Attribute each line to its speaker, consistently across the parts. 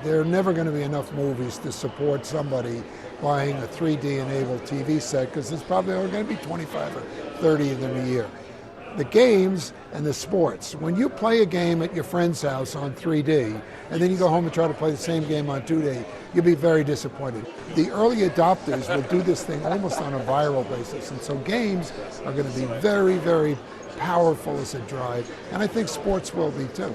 Speaker 1: There are never going to be enough movies to support somebody buying a 3D enabled TV set because there's probably only going to be 25 or 30 of them a year. The games and the sports. When you play a game at your friend's house on 3D and then you go home and try to play the same game on 2D, you'll be very disappointed. The early adopters will do this thing almost on a viral basis, and so games are going to be very, very powerful as a drive, and I think sports will be too.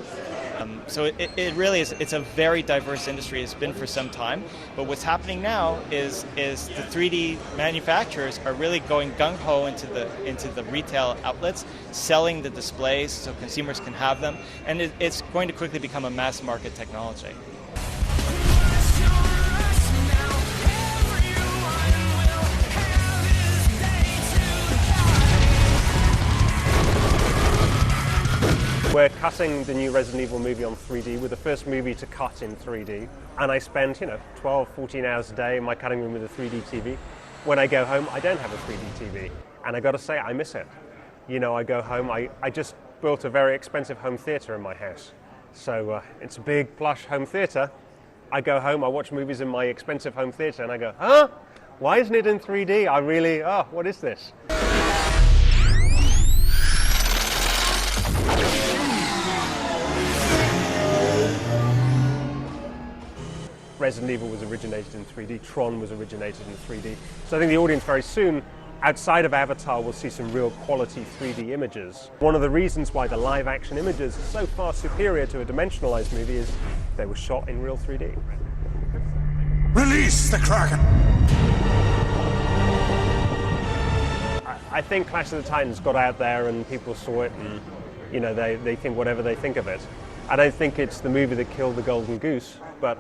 Speaker 2: So it really is, it's a very diverse industry. It's been for some time, but what's happening now is the 3D manufacturers are really going gung-ho into the retail outlets, selling the displays so consumers can have them, and it's going to quickly become a mass market technology.
Speaker 3: We're cutting the new Resident Evil movie on 3D. We're the first movie to cut in 3D. And I spend, 12, 14 hours a day in my cutting room with a 3D TV. When I go home, I don't have a 3D TV. And I got to say, I miss it. I go home, I just built a very expensive home theater in my house. So it's a big, plush home theater. I go home, I watch movies in my expensive home theater, and I go, huh? Why isn't it in 3D? What is this? Resident Evil was originated in 3D, Tron was originated in 3D. So I think the audience very soon, outside of Avatar, will see some real quality 3D images. One of the reasons why the live action images are so far superior to a dimensionalized movie is they were shot in real 3D.
Speaker 4: Release the Kraken!
Speaker 3: I think Clash of the Titans got out there and people saw it and they think whatever they think of it. I don't think it's the movie that killed the golden goose, but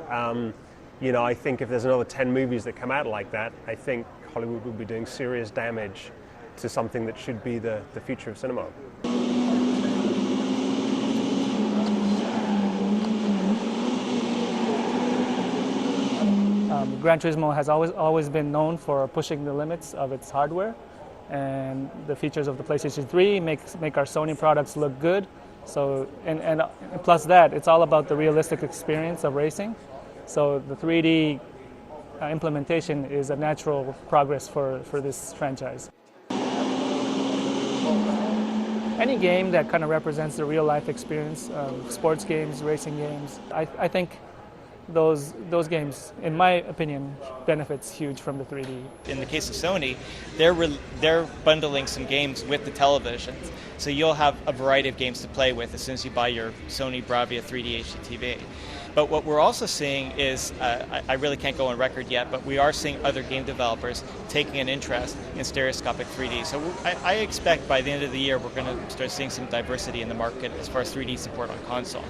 Speaker 3: I think if there's another 10 movies that come out like that, I think Hollywood will be doing serious damage to something that should be the future of cinema.
Speaker 5: Gran Turismo has always been known for pushing the limits of its hardware, and the features of the PlayStation 3 make our Sony products look good. So and plus that, it's all about the realistic experience of racing. So the 3D implementation is a natural progress for this franchise. Any game that kind of represents the real life experience, sports games, racing games, I think those games, in my opinion, benefits huge from the 3D.
Speaker 2: In the case of Sony, they're bundling some games with the televisions, so you'll have a variety of games to play with as soon as you buy your Sony Bravia 3D HD TV. But what we're also seeing is, I really can't go on record yet, but we are seeing other game developers taking an interest in stereoscopic 3D. So I expect by the end of the year we're going to start seeing some diversity in the market as far as 3D support on console.